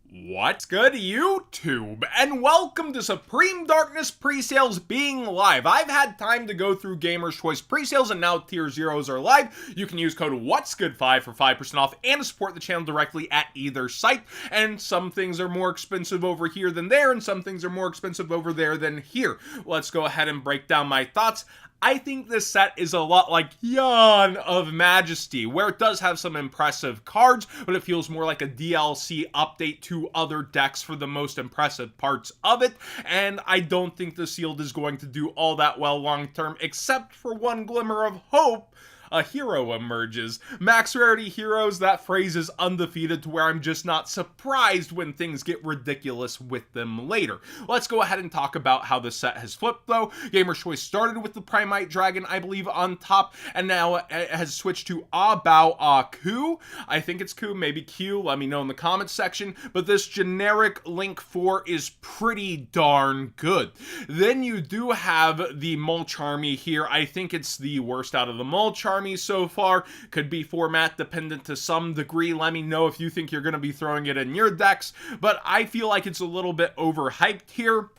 What's good, YouTube? And welcome to Supreme Darkness pre-sales being live. I've had time to go through Gamer's Choice pre-sales and now Tier Zeros are live. You can use code What'sGood5 for 5% off and support the channel directly at either site. And some things are more expensive over here than there, and some things are more expensive over there than here. Let's go ahead and break down my thoughts. I think this set is a lot like Yawn of Majesty, where it does have some impressive cards, but it feels more like a DLC update to other decks for the most impressive parts of it, and I don't think the sealed is going to do all that well long term, except for one glimmer of hope. A hero emerges. Max rarity heroes, that phrase is undefeated to where I'm just not surprised when things get ridiculous with them later. Let's go ahead and talk about how this set has flipped though. Gamer's Choice started with the Primite Dragon, I believe, on top, and now it has switched to Ku. I think it's Ku, maybe Q, let me know in the comments section, but this generic Link 4 is pretty darn good. Then you do have the Mulch Army here. I think it's the worst out of the Mulch Army so far. Could be format dependent to some degree. Let me know if you think you're going to be throwing it in your decks, but I feel like it's a little bit overhyped here.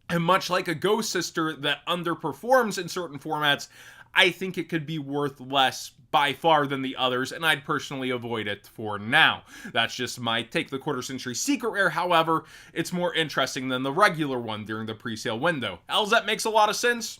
And much like a Ghost Sister that underperforms in certain formats, I think it could be worth less by far than the others, and I'd personally avoid it for now. That's just my take. The Quarter Century Secret Rare, however, it's more interesting than the regular one during the pre-sale window. LZ makes a lot of sense,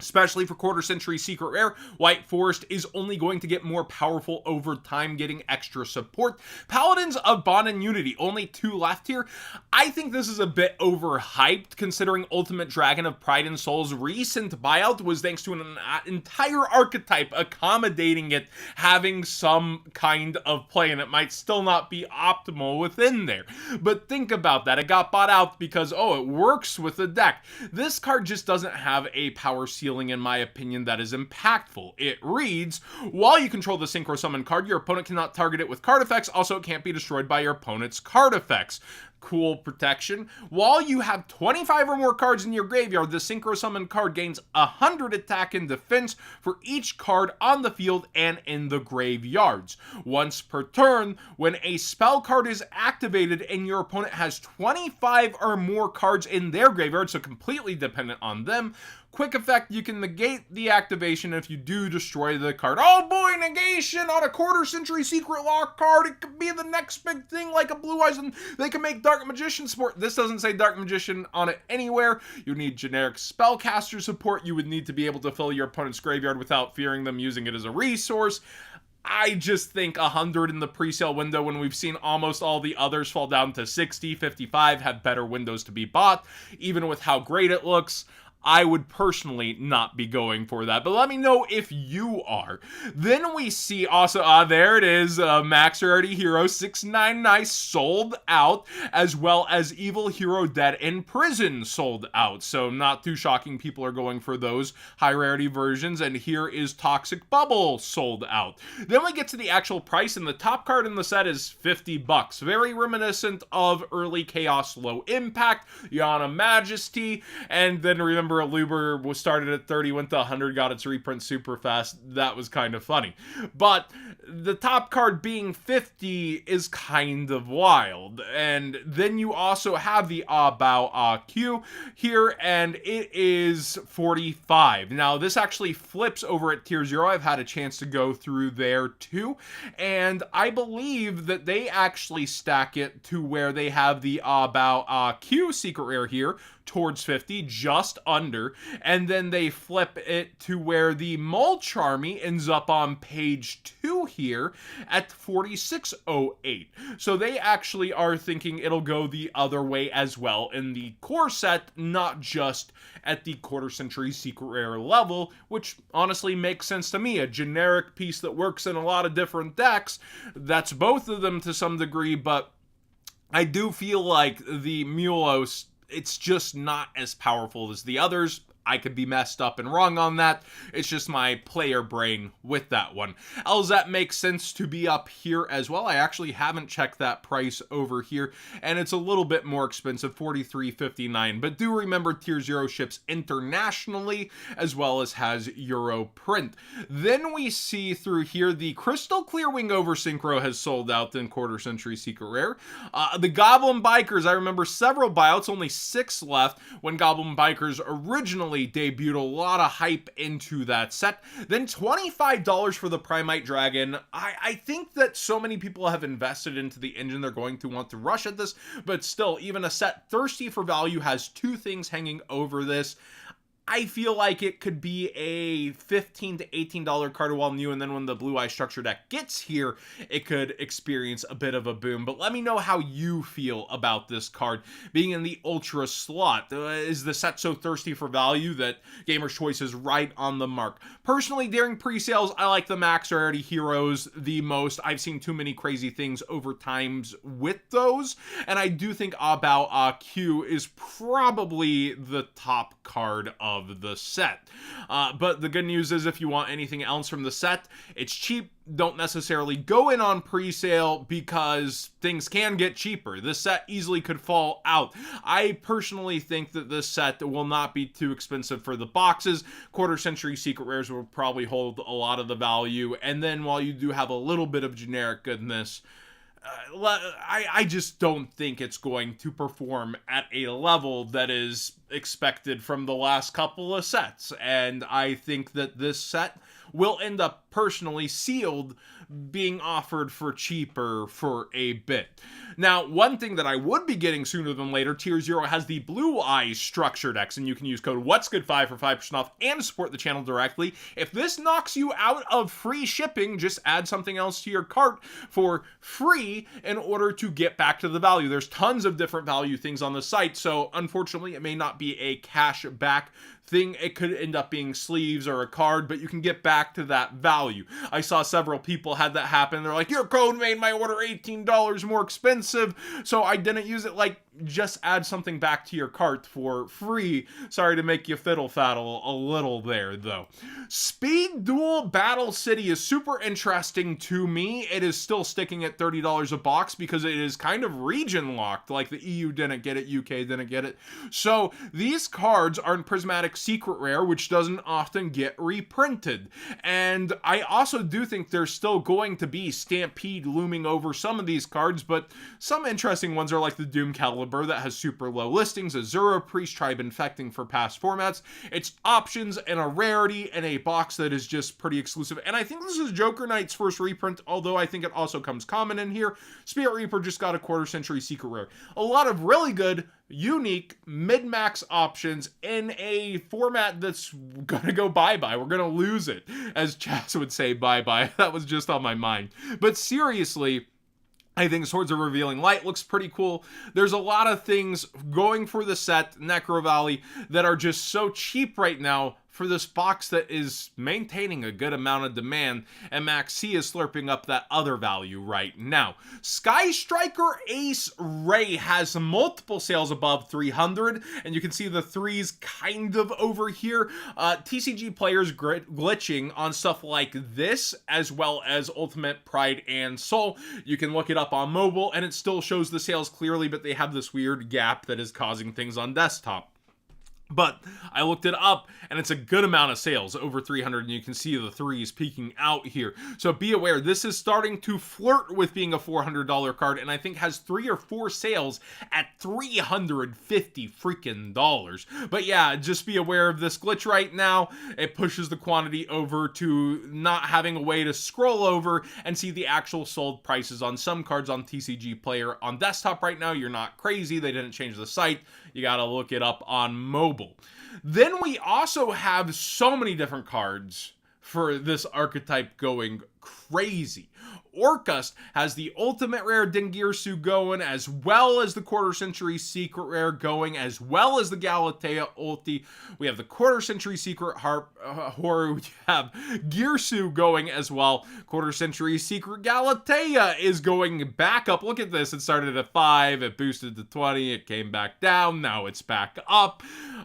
especially for Quarter Century Secret Rare. White Forest is only going to get more powerful over time, getting extra support. Paladins of Bond and Unity, only 2 left here. I think this is a bit overhyped, considering Ultimate Dragon of Pride and Soul's recent buyout was thanks to an entire archetype accommodating it having some kind of play, and it might still not be optimal within there. But think about that. It got bought out because, oh, it works with the deck. This card just doesn't have a power ceiling, in my opinion, that is impactful. It reads, while you control the Synchro Summon card, your opponent cannot target it with card effects. Also, it can't be destroyed by your opponent's card effects. Cool protection. While you have 25 or more cards in your graveyard, the Synchro Summon card gains 100 attack and defense for each card on the field and in the graveyards. Once per turn, when a spell card is activated and your opponent has 25 or more cards in their graveyard, so completely dependent on them, quick effect, you can negate the activation if you do destroy the card. Oh boy, negation on a Quarter Century Secret Lock card. It could be the next big thing like a Blue Eyes, and they can make Dark Magician support. This doesn't say Dark Magician on it anywhere. You need generic Spellcaster support. You would need to be able to fill your opponent's graveyard without fearing them using it as a resource. I just think 100 in the pre-sale window, when we've seen almost all the others fall down to 60, 55, have better windows to be bought, even with how great it looks. I would personally not be going for that, but let me know if you are. Then we see also, there it is, Max Rarity Hero 699 Nice sold out, as well as Evil Hero Dead in Prison sold out. So not too shocking, people are going for those high rarity versions, and here is Toxic Bubble sold out. Then we get to the actual price, and the top card in the set is $50. Very reminiscent of early Chaos Low Impact, Yawn of Majesty, and then remember Luber was started at 30, went to 100, got its reprint super fast. That was kind of funny. But the top card being 50 is kind of wild. And then you also have the Q here, and it is 45. Now, this actually flips over at Tier 0. I've had a chance to go through there too, and I believe that they actually stack it to where they have the Q Secret Rare here towards 50, just under, and then they flip it to where the Mulch Army ends up on page 2 here at 4608. So they actually are thinking it'll go the other way as well in the core set, not just at the Quarter Century Secret Rare level, which honestly makes sense to me. A generic piece that works in a lot of different decks, that's both of them to some degree, but I do feel like the Mulos, it's just not as powerful as the others. I could be messed up and wrong on that. It's just my player brain with that one. Elzat makes sense to be up here as well. I actually haven't checked that price over here, and it's a little bit more expensive, $43.59. But do remember Tier 0 ships internationally as well as has Euro print. Then we see through here the Crystal Clear Wing Over Synchro has sold out in Quarter Century Secret Rare. The Goblin Bikers, I remember several buyouts, only 6 left when Goblin Bikers originally debuted. A lot of hype into that set. Then $25 for the Primite Dragon. I think that so many people have invested into the engine, they're going to want to rush at this, but still, even a set thirsty for value has 2 things hanging over this. I feel like it could be a $15 to $18 card while new, and then when the Blue Eye Structure deck gets here, it could experience a bit of a boom. But let me know how you feel about this card being in the Ultra slot. Is the set so thirsty for value that Gamer's Choice is right on the mark? Personally, during pre-sales, I like the max rarity heroes the most. I've seen too many crazy things over times with those, and I do think about Q is probably the top card of the set. But the good news is if you want anything else from the set, it's cheap. Don't necessarily go in on pre-sale because things can get cheaper. This set easily could fall out. I personally think that this set will not be too expensive for the boxes. Quarter Century Secret Rares will probably hold a lot of the value, and then while you do have a little bit of generic goodness, I just don't think it's going to perform at a level that is expected from the last couple of sets. And I think that this set will end up personally sealed being offered for cheaper for a bit. Now, one thing that I would be getting sooner than later, Tier 0 has the Blue Eye Structure decks, and you can use code What'sGood5 for 5% off and support the channel directly. If this knocks you out of free shipping, just add something else to your cart for free in order to get back to the value. There's tons of different value things on the site, so unfortunately it may not be a cash back thing. It could end up being sleeves or a card, but you can get back to that value. I saw several people had that happen. They're like, your code made my order $18 more expensive, so I didn't use it. Like, just add something back to your cart for free. Sorry to make you fiddle-faddle a little there, though. Speed Duel Battle City is super interesting to me. It is still sticking at $30 a box because it is kind of region locked. Like, the EU didn't get it, UK didn't get it. So, these cards are in Prismatic Secret Rare, which doesn't often get reprinted. And I also do think there's still going to be Stampede looming over some of these cards, but some interesting ones are like the Doom Caliber that has super low listings, Azura Priest Tribe Infecting for past formats. It's options and a rarity and a box that is just pretty exclusive. And I think this is Joker Knight's first reprint, although I think it also comes common in here. Spirit Reaper just got a Quarter Century Secret Rare. A lot of really good, unique, mid-max options in a format that's gonna go bye-bye. We're gonna lose it, as Chaz would say bye-bye. That was just on my mind. But seriously, I think Swords of Revealing Light looks pretty cool. There's a lot of things going for the set, Necro Valley, that are just so cheap right now for this box that is maintaining a good amount of demand, and Max C is slurping up that other value right now. Sky Striker Ace Ray has multiple sales above 300, and you can see the threes kind of over here. TCG players glitching on stuff like this, as well as Ultimate Pride and Soul. You can look it up on mobile, and it still shows the sales clearly, but they have this weird gap that is causing things on desktop. But I looked it up, and it's a good amount of sales, over 300, and you can see the threes peeking out here. So be aware, this is starting to flirt with being a $400 card, and I think has 3 or 4 sales at $350 freaking dollars. But yeah, just be aware of this glitch right now. It pushes the quantity over to not having a way to scroll over and see the actual sold prices on some cards on TCG Player. On desktop right now, you're not crazy. They didn't change the site. You gotta look it up on mobile. Then we also have so many different cards for this archetype going crazy. Orcust has the ultimate rare Dingirsu going, as well as the quarter century secret rare going, as well as the Galatea ulti. We have the quarter century secret harp horror. We have Girsu going as well. Quarter century secret Galatea is going back up. Look at this. It started at 5. It boosted to 20. It came back down. Now it's back up.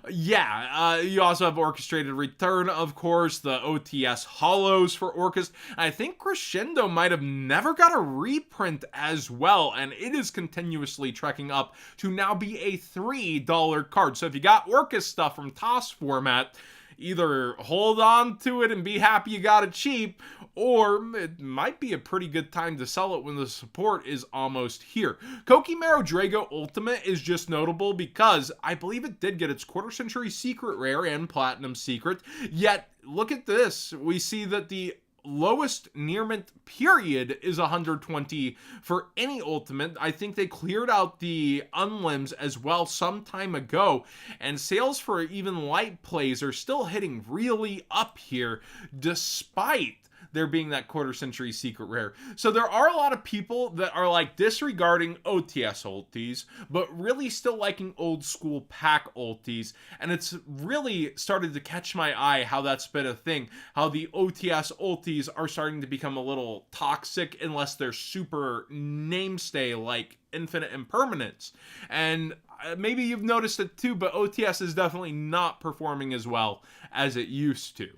Yeah, you also have Orchestrated Return, of course, the OTS Hollows for Orcust. I think Crescendo might have never got a reprint as well, and it is continuously trekking up to now be a $3 card. So if you got Orcust stuff from TOS format, either hold on to it and be happy you got it cheap, or it might be a pretty good time to sell it when the support is almost here. Kokimero Drago Ultimate is just notable because I believe it did get its quarter century secret rare and platinum secret, yet look at this. We see that the lowest near mint period is 120 for any ultimate. I think they cleared out the unlimbs as well some time ago, and sales for even light plays are still hitting really up here despite there being that quarter century secret rare. So there are a lot of people that are like disregarding OTS ultis, but really still liking old school pack ultis. And it's really started to catch my eye how that's been a thing. How the OTS ultis are starting to become a little toxic unless they're super namestay like Infinite Impermanence. And maybe you've noticed it too, but OTS is definitely not performing as well as it used to.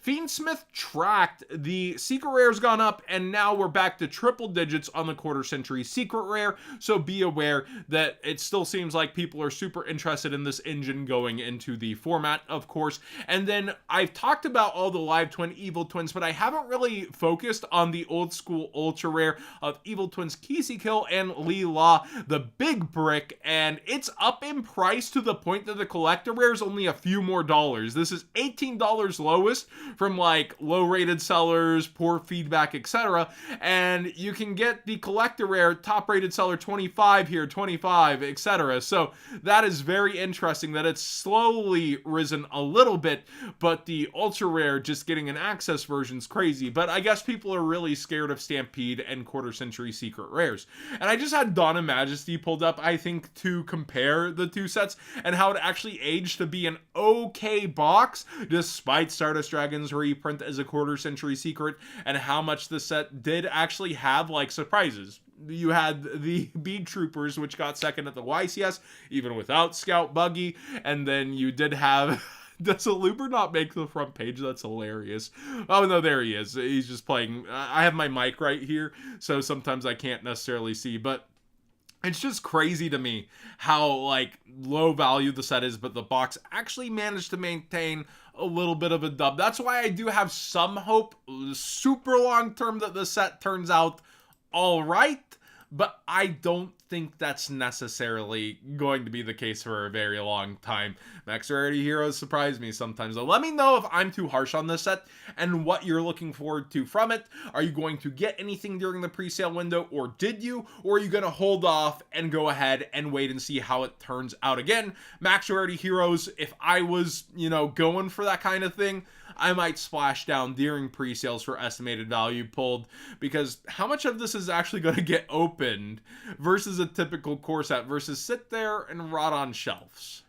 Fiendsmith tracked, the secret rare's gone up, and now we're back to triple digits on the quarter century secret rare, so be aware that it still seems like people are super interested in this engine going into the format, of course. And then I've talked about all the live twin evil twins, but I haven't really focused on the old school ultra rare of evil twins Kisikil and Li La, the big brick, and it's up in price to the point that the collector rare is only a few more dollars. This is $18 lowest from like low rated sellers, poor feedback, etc. And you can get the collector rare top rated seller 25 here, 25, etc. So that is very interesting that it's slowly risen a little bit, but the ultra rare just getting an access version is crazy. But I guess people are really scared of Stampede and quarter century secret rares. And I just had Dawn of Majesty pulled up, I think, to compare the two sets and how it actually aged to be an okay box despite Stardust Dragon's reprint as a quarter century secret, and how much the set did actually have like surprises. You had the Bead Troopers, which got second at the YCS even without Scout Buggy, and then you did have does a Looper not make the front page? That's hilarious. Oh no, there he is. He's just playing. I have my mic right here, so sometimes I can't necessarily see, but it's just crazy to me how like low value the set is, but the box actually managed to maintain a little bit of a dub. That's why I do have some hope, super long term, that the set turns out all right, but I don't think that's necessarily going to be the case for a very long time. Max Rarity Heroes surprise me sometimes. So let me know if I'm too harsh on this set and what you're looking forward to from it. Are you going to get anything during the pre-sale window, or did you? Or are you going to hold off and go ahead and wait and see how it turns out? Again, Max Rarity Heroes, if I was, going for that kind of thing, I might splash down during pre-sales for estimated value pulled, because how much of this is actually going to get opened versus a typical core set versus sit there and rot on shelves?